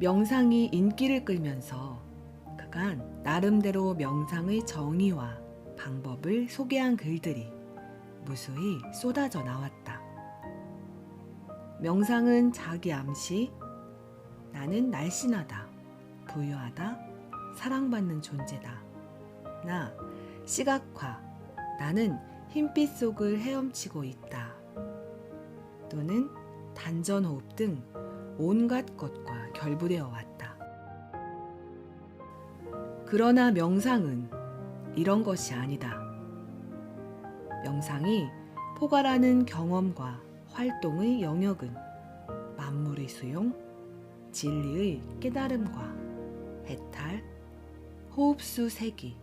명상이 인기를 끌면서 그간 나름대로 명상의 정의와 방법을 소개한 글들이 무수히 쏟아져 나왔다. 명상은 자기 암시, 나는 날씬하다, 부유하다, 사랑받는 존재다. 나 시각화, 나는 흰빛 속을 헤엄치고 있다. 또는 단전호흡 등 온갖 것과 결부되어 왔다. 그러나 명상은 이런 것이 아니다. 명상이 포괄하는 경험과 활동의 영역은 만물의 수용, 진리의 깨달음과 해탈, 호흡수 세기,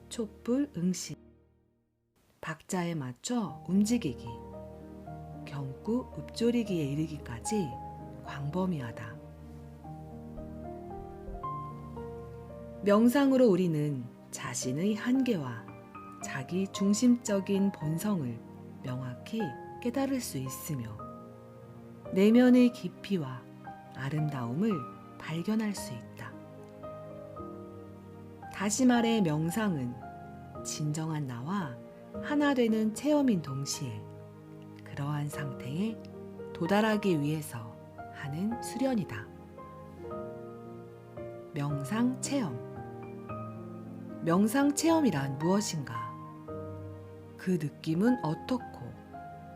촛불 응시, 박자에 맞춰 움직이기, 경구 읊조리기에 이르기까지 광범위하다. 명상으로 우리는 자신의 한계와 자기 중심적인 본성을 명확히 깨달을 수 있으며 내면의 깊이와 아름다움을 발견할 수 있다. 다시 말해 명상은 진정한 나와 하나 되는 체험인 동시에 그러한 상태에 도달하기 위해서 하는 수련이다. 명상 체험. 명상 체험이란 무엇인가? 그 느낌은 어떻고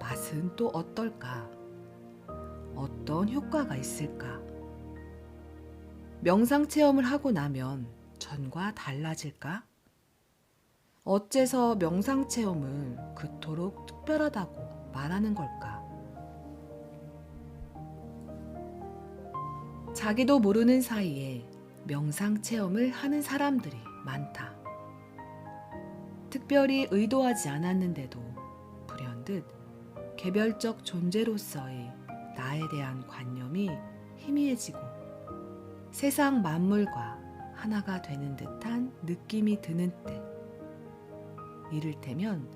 맛은 또 어떨까? 어떤 효과가 있을까? 명상 체험을 하고 나면 전과 달라질까? 어째서 명상 체험을 그토록 특별하다고 말하는 걸까? 자기도 모르는 사이에 명상 체험을 하는 사람들이 많다. 특별히 의도하지 않았는데도 불현듯 개별적 존재로서의 나에 대한 관념이 희미해지고 세상 만물과 하나가 되는 듯한 느낌이 드는 때, 이를테면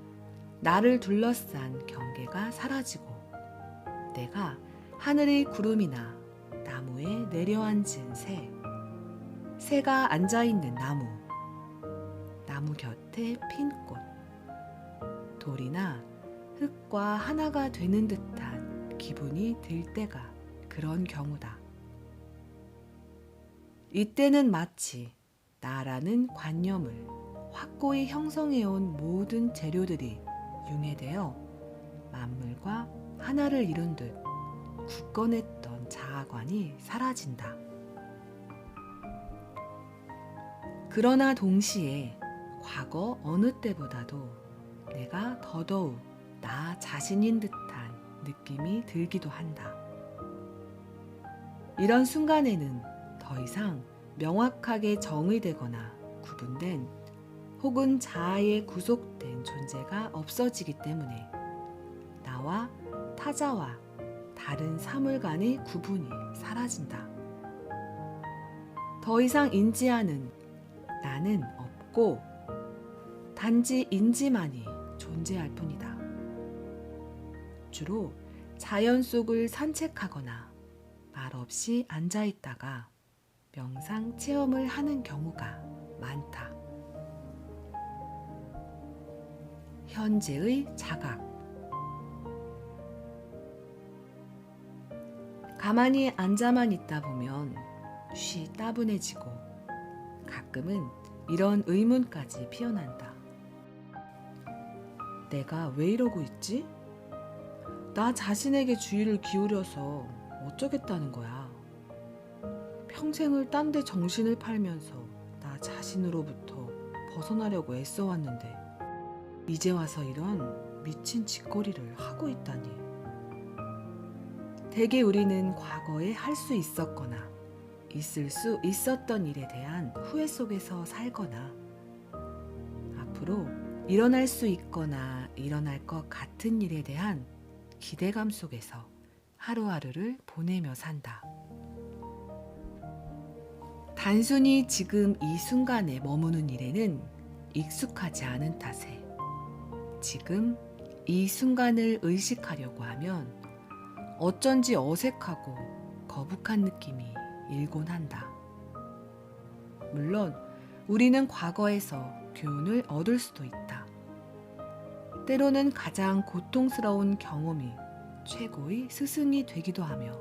나를 둘러싼 경계가 사라지고 내가 하늘의 구름이나 나무에 내려앉은 새, 새가 앉아있는 나무, 나무 곁에 핀 꽃, 돌이나 흙과 하나가 되는 듯한 기분이 들 때가 그런 경우다. 이때는 마치 나라는 관념을 확고히 형성해온 모든 재료들이 융해되어 만물과 하나를 이룬 듯 굳건했던 자아관이 사라진다. 그러나 동시에 과거 어느 때보다도 내가 더더욱 나 자신인 듯한 느낌이 들기도 한다. 이런 순간에는 더 이상 명확하게 정의되거나 구분된 혹은 자아에 구속된 존재가 없어지기 때문에 나와 타자와 다른 사물 간의 구분이 사라진다. 더 이상 인지하는 나는 없고 단지 인지만이 존재할 뿐이다. 주로 자연 속을 산책하거나 말없이 앉아있다가 명상 체험을 하는 경우가 많다. 현재의 자각. 가만히 앉아만 있다 보면 쉬 따분해지고 가끔은 이런 의문까지 피어난다. 내가 왜 이러고 있지? 나 자신에게 주의를 기울여서 어쩌겠다는 거야. 평생을 딴 데 정신을 팔면서 나 자신으로부터 벗어나려고 애써왔는데 이제 와서 이런 미친 짓거리를 하고 있다니. 대개 우리는 과거에 할 수 있었거나 있을 수 있었던 일에 대한 후회 속에서 살거나 앞으로 일어날 수 있거나 일어날 것 같은 일에 대한 기대감 속에서 하루하루를 보내며 산다. 단순히 지금 이 순간에 머무는 일에는 익숙하지 않은 탓에 지금 이 순간을 의식하려고 하면 어쩐지 어색하고 거북한 느낌이 일곤 한다. 물론 우리는 과거에서 교훈을 얻을 수도 있다. 때로는 가장 고통스러운 경험이 최고의 스승이 되기도 하며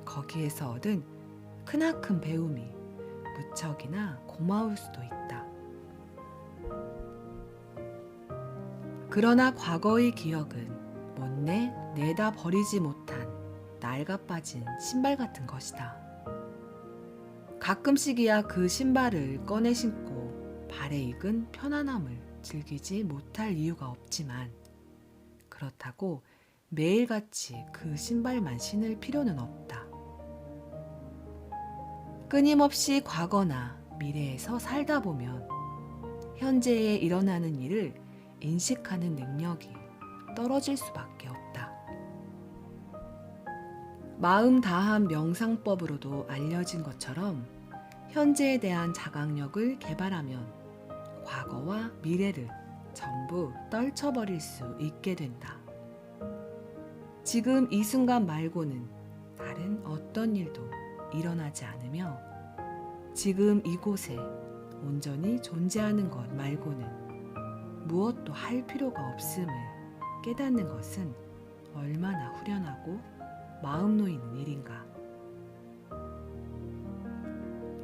거기에서 얻은 크나큰 배움이 무척이나 고마울 수도 있다. 그러나 과거의 기억은 못내 내다 버리지 못한 낡아빠진 신발 같은 것이다. 가끔씩이야 그 신발을 꺼내 신고 발에 익은 편안함을 즐기지 못할 이유가 없지만 그렇다고 매일같이 그 신발만 신을 필요는 없다. 끊임없이 과거나 미래에서 살다 보면 현재에 일어나는 일을 인식하는 능력이 떨어질 수밖에 없다. 마음 다한 명상법으로도 알려진 것처럼 현재에 대한 자각력을 개발하면 과거와 미래를 전부 떨쳐버릴 수 있게 된다. 지금 이 순간 말고는 다른 어떤 일도 일어나지 않으며 지금 이곳에 온전히 존재하는 것 말고는 무엇도 할 필요가 없음을 깨닫는 것은 얼마나 후련하고 마음 놓이는 일인가.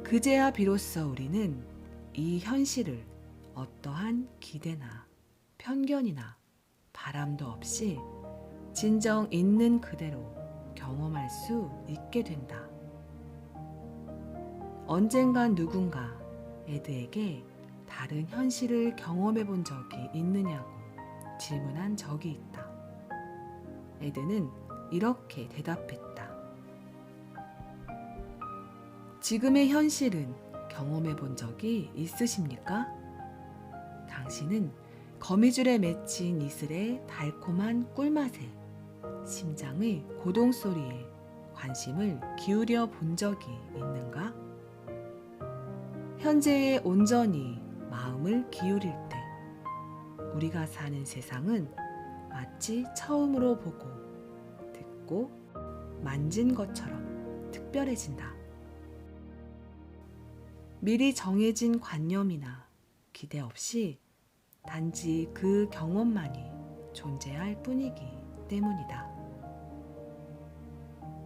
그제야 비로소 우리는 이 현실을 어떠한 기대나 편견이나 바람도 없이 진정 있는 그대로 경험할 수 있게 된다. 언젠간 누군가 에드에게 다른 현실을 경험해 본 적이 있느냐고 질문한 적이 있다. 에드는 이렇게 대답했다. 지금의 현실은 경험해 본 적이 있으십니까? 당신은 거미줄에 맺힌 이슬의 달콤한 꿀맛에 심장의 고동소리에 관심을 기울여 본 적이 있는가? 현재에 온전히 마음을 기울일 때 우리가 사는 세상은 마치 처음으로 보고 듣고 만진 것처럼 특별해진다. 미리 정해진 관념이나 기대 없이 단지 그 경험만이 존재할 뿐이기 때문이다.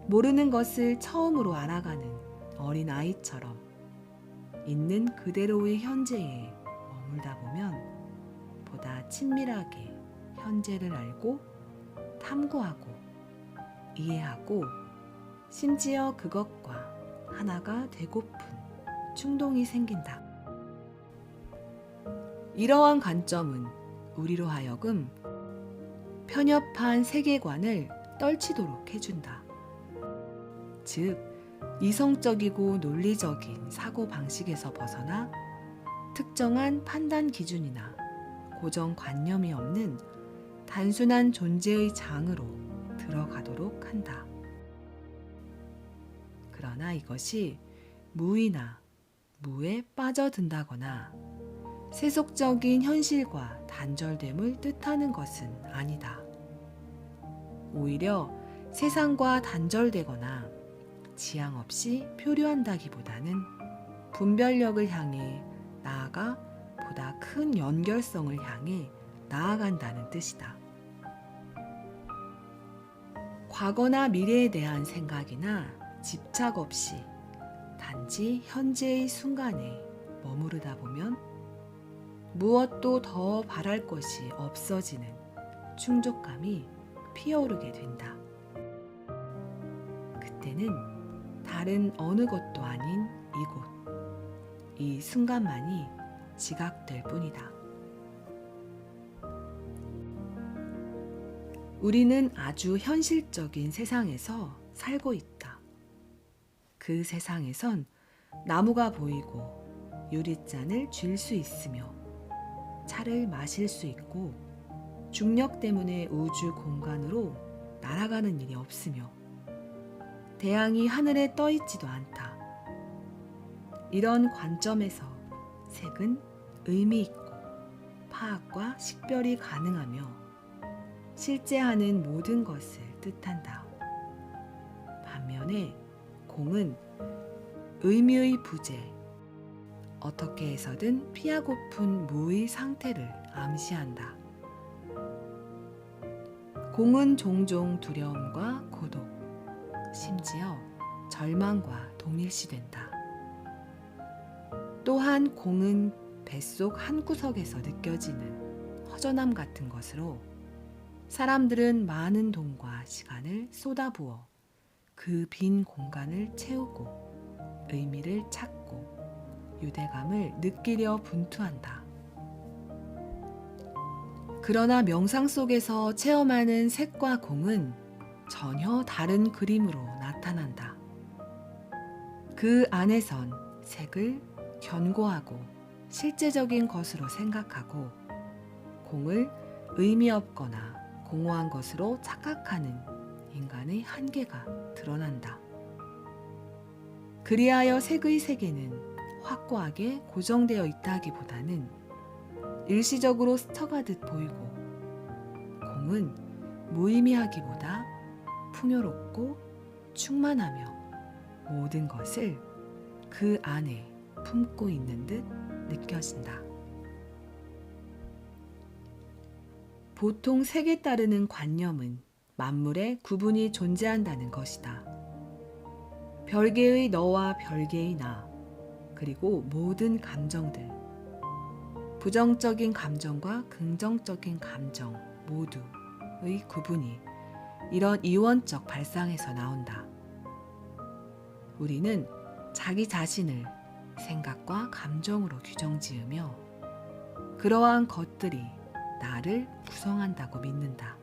모르는 것을 처음으로 알아가는 어린아이처럼 있는 그대로의 현재에 머물다 보면 보다 친밀하게 현재를 알고 탐구하고 이해하고 심지어 그것과 하나가 되고픈 충동이 생긴다. 이러한 관점은 우리로 하여금 편협한 세계관을 떨치도록 해준다. 즉, 이성적이고 논리적인 사고방식에서 벗어나 특정한 판단 기준이나 고정관념이 없는 단순한 존재의 장으로 들어가도록 한다. 그러나 이것이 무의나 무에 빠져든다거나 세속적인 현실과 단절됨을 뜻하는 것은 아니다. 오히려 세상과 단절되거나 지향 없이 표류한다기보다는 분별력을 향해 나아가 보다 큰 연결성을 향해 나아간다는 뜻이다. 과거나 미래에 대한 생각이나 집착 없이 단지 현재의 순간에 머무르다 보면 무엇도 더 바랄 것이 없어지는 충족감이 피어오르게 된다. 그때는 다른 어느 곳도 아닌 이곳, 이 순간만이 지각될 뿐이다. 우리는 아주 현실적인 세상에서 살고 있다. 그 세상에선 나무가 보이고 유리잔을 쥘 수 있으며 차를 마실 수 있고 중력 때문에 우주 공간으로 날아가는 일이 없으며 태양이 하늘에 떠 있지도 않다. 이런 관점에서 색은 의미 있고 파악과 식별이 가능하며 실제 하는 모든 것을 뜻한다. 반면에 공은 의미의 부재, 어떻게 해서든 피하고픈 무의 상태를 암시한다. 공은 종종 두려움과 고독, 심지어 절망과 동일시된다. 또한 공은 뱃속 한구석에서 느껴지는 허전함 같은 것으로 사람들은 많은 돈과 시간을 쏟아부어 그 빈 공간을 채우고 의미를 찾고 유대감을 느끼려 분투한다. 그러나 명상 속에서 체험하는 색과 공은 전혀 다른 그림으로 나타난다. 그 안에선 색을 견고하고 실제적인 것으로 생각하고 공을 의미 없거나 공허한 것으로 착각하는 인간의 한계가 드러난다. 그리하여 색의 세계는 확고하게 고정되어 있다기보다는 일시적으로 스쳐가듯 보이고 공은 무의미하기보다 풍요롭고 충만하며 모든 것을 그 안에 품고 있는 듯 느껴진다. 보통 색에 따르는 관념은 만물에 구분이 존재한다는 것이다. 별개의 너와 별개의 나, 그리고 모든 감정들, 부정적인 감정과 긍정적인 감정 모두의 구분이 이런 이원적 발상에서 나온다. 우리는 자기 자신을 생각과 감정으로 규정지으며 그러한 것들이 나를 구성한다고 믿는다.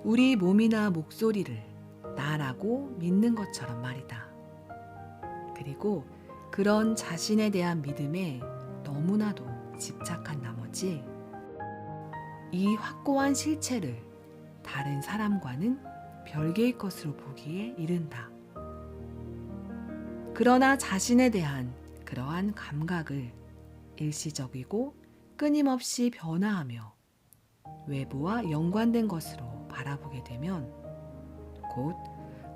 우리 몸이나 목소리를 나라고 믿는 것처럼 말이다. 그리고 그런 자신에 대한 믿음에 너무나도 집착한 나머지 이 확고한 실체를 다른 사람과는 별개의 것으로 보기에 이른다. 그러나 자신에 대한 그러한 감각을 일시적이고 끊임없이 변화하며 외부와 연관된 것으로 바라보게 되면 곧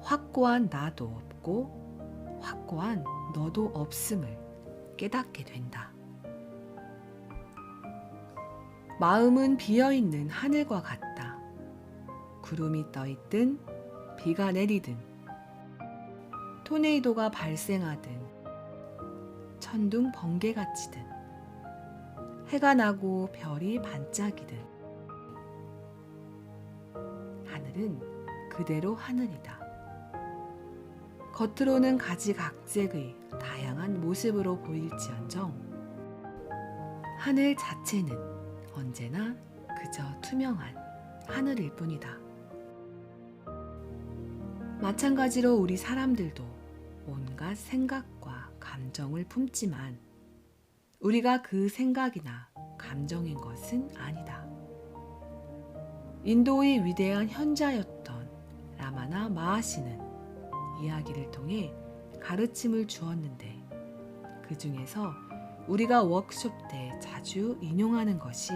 확고한 나도 없고 확고한 너도 없음을 깨닫게 된다. 마음은 비어있는 하늘과 같다. 구름이 떠있든 비가 내리든 토네이도가 발생하든 천둥 번개가 치든 해가 나고 별이 반짝이든 하늘은 그대로 하늘이다. 겉으로는 가지각색의 다양한 모습으로 보일지언정 하늘 자체는 언제나 그저 투명한 하늘일 뿐이다. 마찬가지로 우리 사람들도 온갖 생각과 감정을 품지만 우리가 그 생각이나 감정인 것은 아니다. 인도의 위대한 현자였던 라마나 마하시는 이야기를 통해 가르침을 주었는데 그 중에서 우리가 워크숍 때 자주 인용하는 것이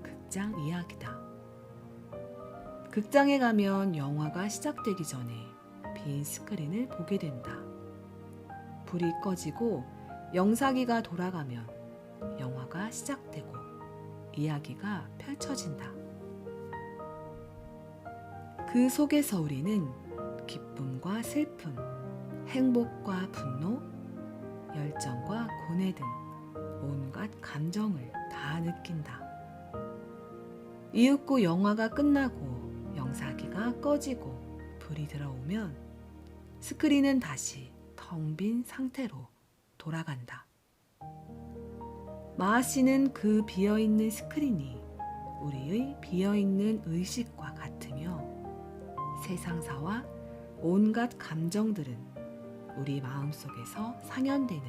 극장 이야기다. 극장에 가면 영화가 시작되기 전에 빈 스크린을 보게 된다. 불이 꺼지고 영상기가 돌아가면 영화가 시작되고 이야기가 펼쳐진다. 그 속에서 우리는 기쁨과 슬픔, 행복과 분노, 열정과 고뇌 등 온갖 감정을 다 느낀다. 이윽고 영화가 끝나고 영상기가 꺼지고 불이 들어오면 스크린은 다시 텅 빈 상태로 돌아간다. 마하씨는 그 비어있는 스크린이 우리의 비어있는 의식과 같으며 세상사와 온갖 감정들은 우리 마음속에서 상연되는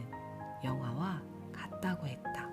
영화와 같다고 했다.